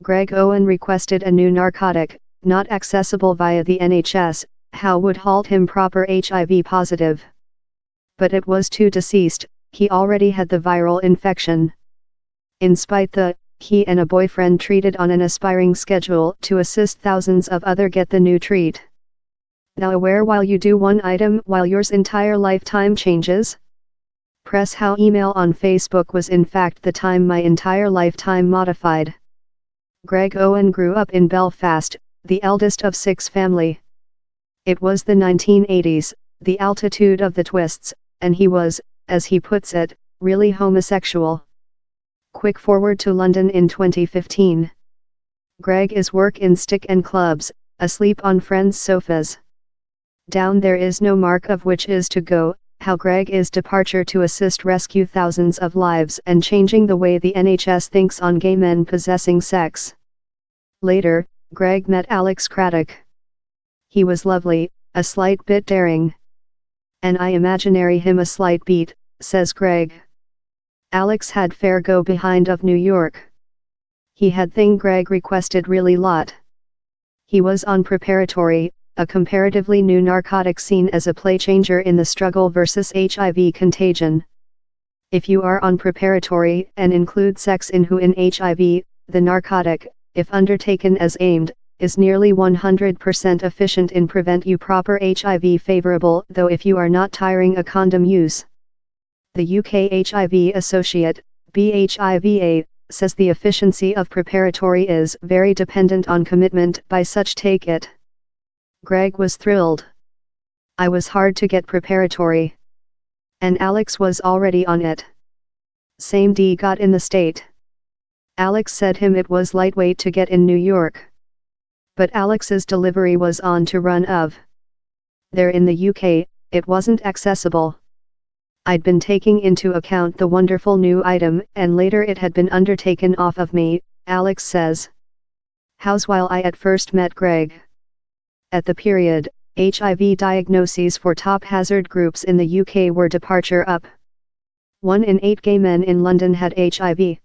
Greg Owen requested a new narcotic, not accessible via the NHS, how would halt him proper HIV positive. But it was too deceased, he already had the viral infection. In spite he and a boyfriend treated on an aspiring schedule to assist thousands of other get the new treat. Thou aware while you do one item while yours entire lifetime changes? Press how email on Facebook was in fact the time my entire lifetime modified. Greg Owen grew up in Belfast, the eldest of 6 family. It was the 1980s, the altitude of the twists, and he was, as he puts it, really homosexual. Quick forward to London in 2015. Greg is work in stick and clubs, asleep on friends' sofas. Down there is no mark of which is to go, how Greg is departure to assist rescue thousands of lives and changing the way the NHS thinks on gay men possessing sex. Later, Greg met Alex Craddock. He was lovely, a slight bit daring. And I imaginary him a slight beat, says Greg. Alex had fair go behind of New York. He had thing Greg requested really lot. He was on preparatory, a comparatively new narcotic seen as a play changer in the struggle versus HIV contagion. If you are on preparatory and include sex in HIV, the narcotic, if undertaken as aimed, is nearly 100% efficient in prevent you proper HIV favorable, though if you are not tiring a condom use. The UK HIV Associate, BHIVA, says the efficiency of preparatory is very dependent on commitment by such take it. Greg was thrilled. I was hard to get preparatory. And Alex was already on it. Same D got in the state. Alex said him it was lightweight to get in New York. But Alex's delivery was on to run of. There in the UK, it wasn't accessible. I'd been taking into account the wonderful new item and later it had been undertaken off of me, Alex says. How's while I at first met Greg. At the period, HIV diagnoses for top hazard groups in the UK were departure up. 1 in 8 gay men in London had HIV.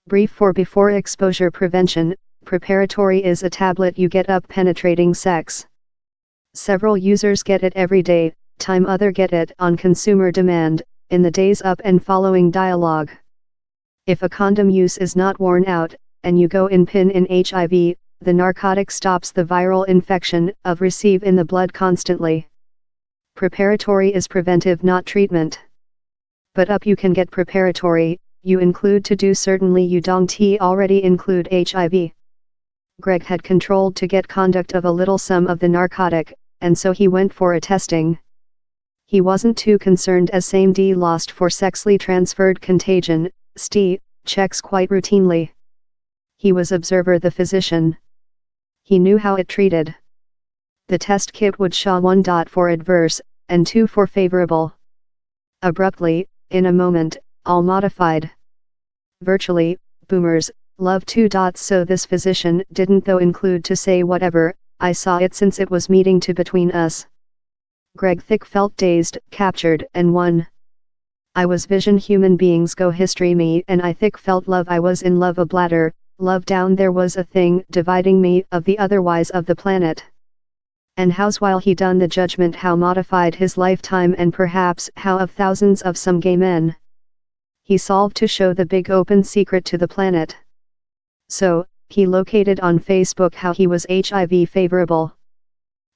Brief for before exposure prevention, preparatory is a tablet you get up penetrating sex. Several users get it every day, time other get it on consumer demand, in the days up and following dialogue. If a condom use is not worn out, and you go in pin in HIV, the narcotic stops the viral infection of receive in the blood constantly. Preparatory is preventive not treatment. But up you can get preparatory, you include to do certainly you don't already include HIV. Greg had controlled to get conduct of a little sum of the narcotic, and so he went for a testing. He wasn't too concerned as same D lost for sexually transferred contagion, ST, checks quite routinely. He was observer the physician. He knew how it treated. The test kit would show 1 dot for adverse, and 2 for favorable. Abruptly, in a moment, all modified. Virtually, boomers, love 2 dots so this physician didn't though include to say whatever, I saw it since it was meeting to between us. Greg Thick felt dazed, captured and won. I was vision human beings go history me and I thick felt love I was in love a bladder, love down there was a thing dividing me of the otherwise of the planet. And how's while he done the judgment how modified his lifetime and perhaps how of thousands of some gay men. He solved to show the big open secret to the planet. So, he located on Facebook how he was HIV favorable.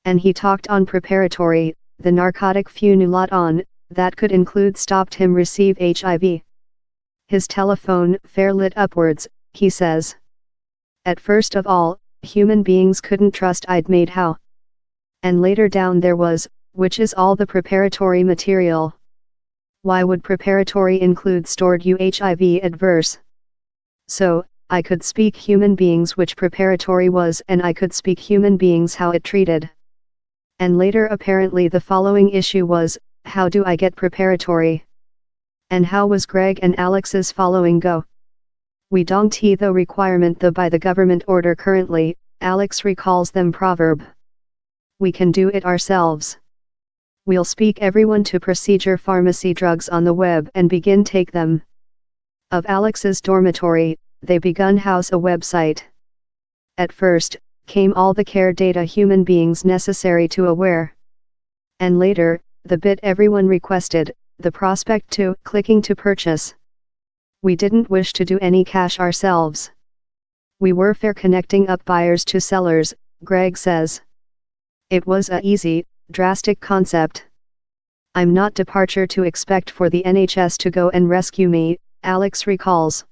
And he talked on preparatory, the narcotic few knew lot on, that could include stopped him receive HIV. His telephone fair lit upwards, he says. At first of all, human beings couldn't trust I'd made how. And later down there was, which is all the preparatory material. Why would preparatory include stored HIV adverse? So, I could speak human beings which preparatory was and I could speak human beings how it treated. And later apparently the following issue was, how do I get preparatory? And how was Greg and Alex's following go? We don't the requirement though by the government order currently, Alex recalls them proverb. We can do it ourselves. We'll speak everyone to procedure pharmacy drugs on the web and begin take them. Of Alex's dormitory, they begun house a website. At first, came all the care data human beings necessary to aware. And later, the bit everyone requested, the prospect to clicking to purchase. We didn't wish to do any cash ourselves. We were fair connecting up buyers to sellers, Greg says. It was a easy, drastic concept. I'm not departure to expect for the NHS to go and rescue me, Alex recalls.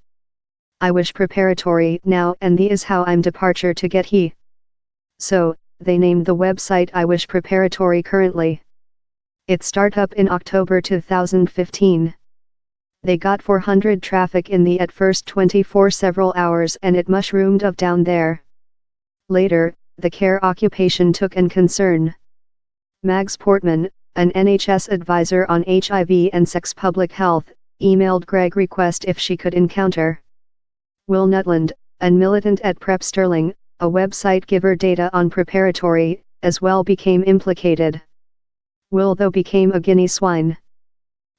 I wish preparatory now and the is how I'm departure to get he. So, they named the website I wish preparatory currently. It start up in October 2015. They got 400 traffic in the at first 24 several hours and it mushroomed up down there. Later, the care occupation took an concern. Mags Portman, an NHS advisor on HIV and sex public health, emailed Greg request if she could encounter Will Nutland, an militant at Prep Sterling, a website giver data on preparatory, as well became implicated. Will though became a guinea swine.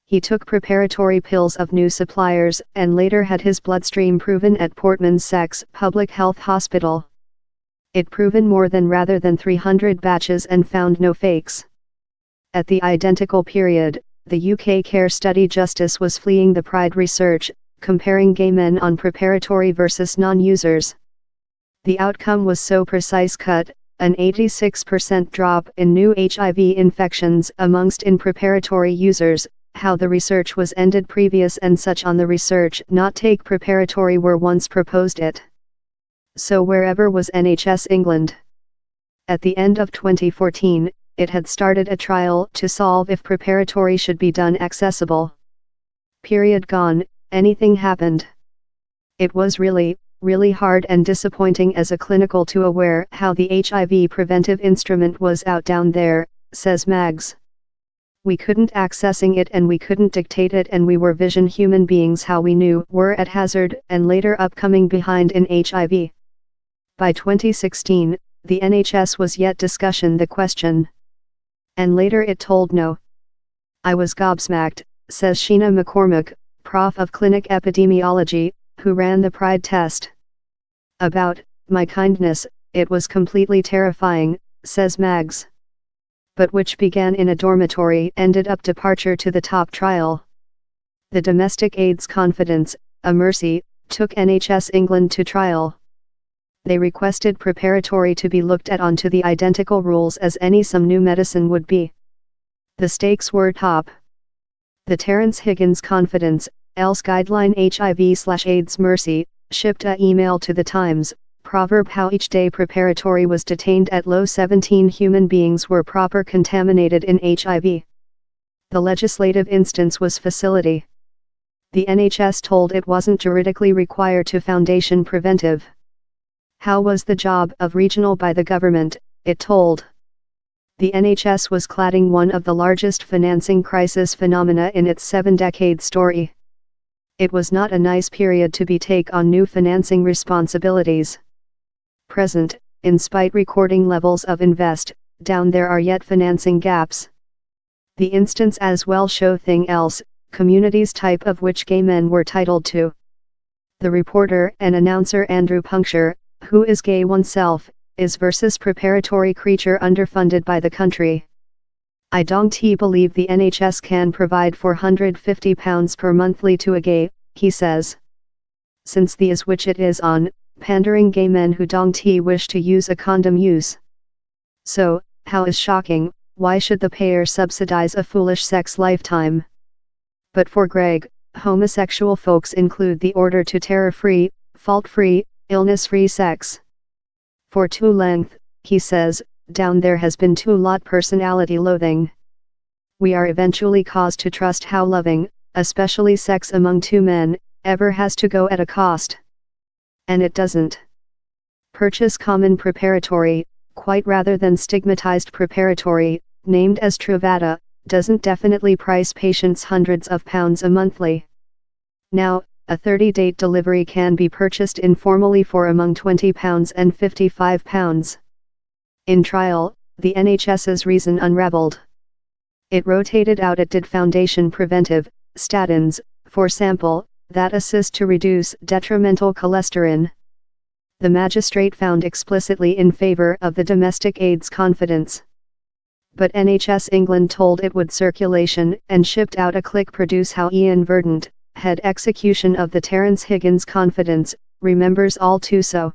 He took preparatory pills of new suppliers and later had his bloodstream proven at Portman's Sex Public Health Hospital. It proven more than rather than 300 batches and found no fakes. At the identical period, the UK Care Study Justice was fleeing the Pride research, comparing gay men on preparatory versus non-users. The outcome was so precise cut, an 86% drop in new HIV infections amongst in preparatory users, how the research was ended previous and such on the research not take preparatory were once proposed it. So wherever was NHS England. At the end of 2014, it had started a trial to solve if preparatory should be done accessible. Period gone, anything happened. It was really hard and disappointing as a clinical to aware how the HIV preventive instrument was out down there, says Mags. We couldn't accessing it and we couldn't dictate it and we were vision human beings how we knew were at hazard and later upcoming behind in HIV. By 2016, the NHS was yet discussion the question. And later it told no. I was gobsmacked, says Sheena McCormack, prof of clinic epidemiology, who ran the Pride test. About my kindness, it was completely terrifying, says Mags. But which began in a dormitory ended up departure to the top trial. The Domestic AIDS Confidence, a mercy, took NHS England to trial. They requested preparatory to be looked at onto the identical rules as any some new medicine would be. The stakes were top. The Terence Higgins Confidence, else guideline HIV/AIDS mercy, shipped a email to the Times, proverb how each day preparatory was detained at low 17 human beings were proper contaminated in HIV. The legislative instance was facility. The NHS told it wasn't juridically required to foundation preventive. How was the job of regional by the government, it told. The NHS was cladding one of the largest financing crisis phenomena in its 7-decade story. It was not a nice period to be take on new financing responsibilities. Present, in spite recording levels of invest, down there are yet financing gaps. The instance as well show thing else, communities type of which gay men were titled to. The reporter and announcer Andrew Puncture, who is gay oneself, is versus preparatory creature underfunded by the country. I don't believe the NHS can provide £450 per monthly to a gay, he says. Since the is which it is on, pandering gay men who don't wish to use a condom use. So, how is shocking, why should the payer subsidize a foolish sex lifetime? But for Greg, homosexual folks include the order to terror-free, fault-free, illness-free sex. For too length, he says, down there has been too lot personality loathing. We are eventually caused to trust how loving, especially sex among two men, ever has to go at a cost. And it doesn't. Purchase common preparatory, quite rather than stigmatized preparatory, named as Truvada, doesn't definitely price patients hundreds of pounds a monthly. Now, a 30-date delivery can be purchased informally for among £20 and £55. In trial, the NHS's reason unraveled. It rotated out it did foundation preventive, statins, for sample, that assist to reduce detrimental cholesterol. The magistrate found explicitly in favor of the domestic aids confidence. But NHS England told it would circulation and shipped out a click produce how Ian Verdant, head execution of the Terence Higgins confidence, remembers all too so.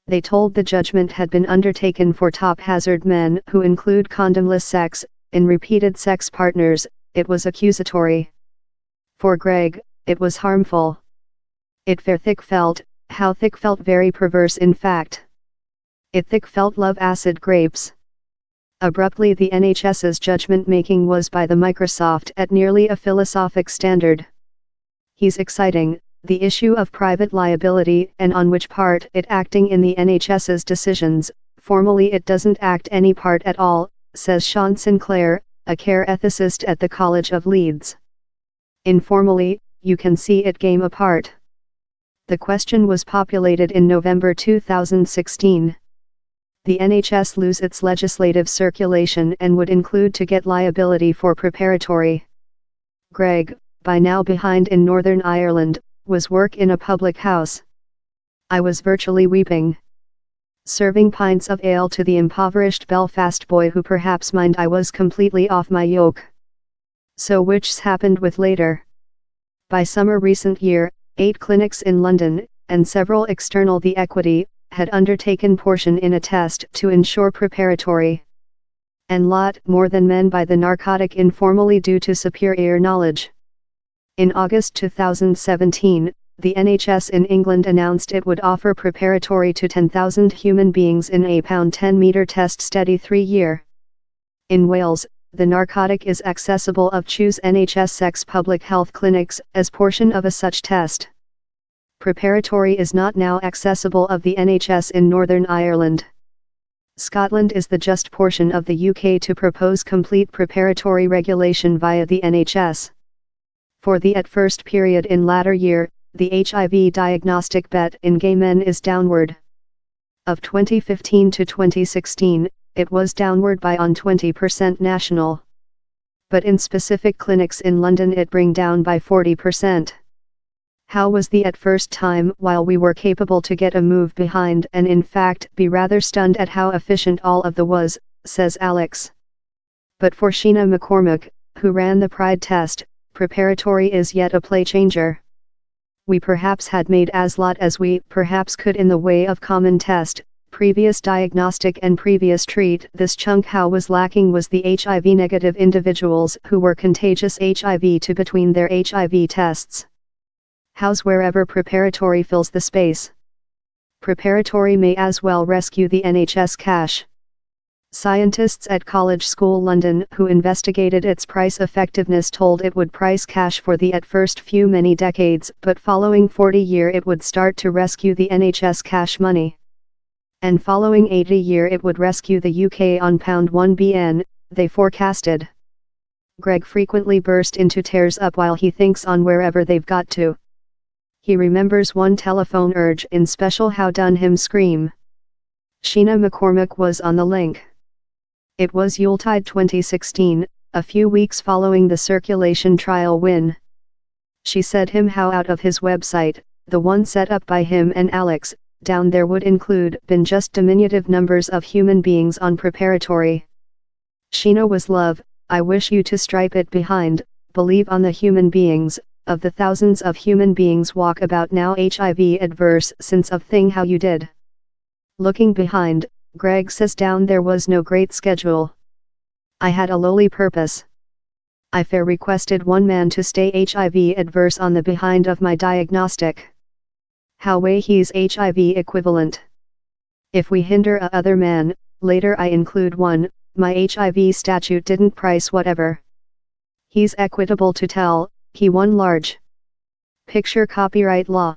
They told the judgment had been undertaken for top hazard men who include condomless sex, in repeated sex partners, it was accusatory. For Greg, it was harmful. It fair thick felt, how thick felt very perverse in fact. It thick felt love acid grapes. Abruptly the NHS's judgment-making was by the Microsoft at nearly a philosophic standard. He's exciting, the issue of private liability and on which part it acting in the NHS's decisions, formally it doesn't act any part at all, says Sean Sinclair, a care ethicist at the College of Leeds. Informally, you can see it game a part. The question was populated in November 2016. The NHS lose its legislative circulation and would include to get liability for preparatory. Greg, by now behind in Northern Ireland, was work in a public house. I was virtually weeping. Serving pints of ale to the impoverished Belfast boy who perhaps mined I was completely off my yoke. So which's happened with later. By summer recent year, 8 clinics in London, and several external the equity, had undertaken portion in a test to ensure preparatory. And lot more than men by the narcotic informally due to superior knowledge. In August 2017, the NHS in England announced it would offer preparatory to 10,000 human beings in a £10-metre test study 3-year. In Wales, the narcotic is accessible of Choose NHS sex public health clinics as portion of a such test. Preparatory is not now accessible of the NHS in Northern Ireland. Scotland is the just portion of the UK to propose complete preparatory regulation via the NHS. For the at first period in latter year, the HIV diagnostic bet in gay men is downward. Of 2015 to 2016, it was downward by on 20% national. But in specific clinics in London it bring down by 40%. How was the at first time while we were capable to get a move behind and in fact be rather stunned at how efficient all of the was, says Alex. But for Sheena McCormack, who ran the Pride test, preparatory is yet a play changer. We perhaps had made as lot as we perhaps could in the way of common test, previous diagnostic and previous treat. This chunk how was lacking was the HIV negative individuals who were contagious HIV to between their HIV tests. How's wherever preparatory fills the space. Preparatory may as well rescue the NHS cash. Scientists at College School London who investigated its price effectiveness told it would price cash for the at first few many decades but following 40 year it would start to rescue the NHS cash money. And following 80 year it would rescue the UK on £1 BN, they forecasted. Greg frequently burst into tears up while he thinks on wherever they've got to. He remembers one telephone urge in special how done him scream. Sheena McCormack was on the link. It was Yuletide 2016, a few weeks following the circulation trial win. She said him how out of his website, the one set up by him and Alex, down there would include been just diminutive numbers of human beings on preparatory. Sheena was love, I wish you to stripe it behind, believe on the human beings, of the thousands of human beings walk about now HIV adverse since of thing how you did. Looking behind, Greg says down there was no great schedule. I had a lowly purpose. I fair requested one man to stay HIV adverse on the behind of my diagnostic. How way he's HIV equivalent. If we hinder a other man, later I include one, my HIV statute didn't price whatever. He's equitable to tell, he won large. Picture copyright law.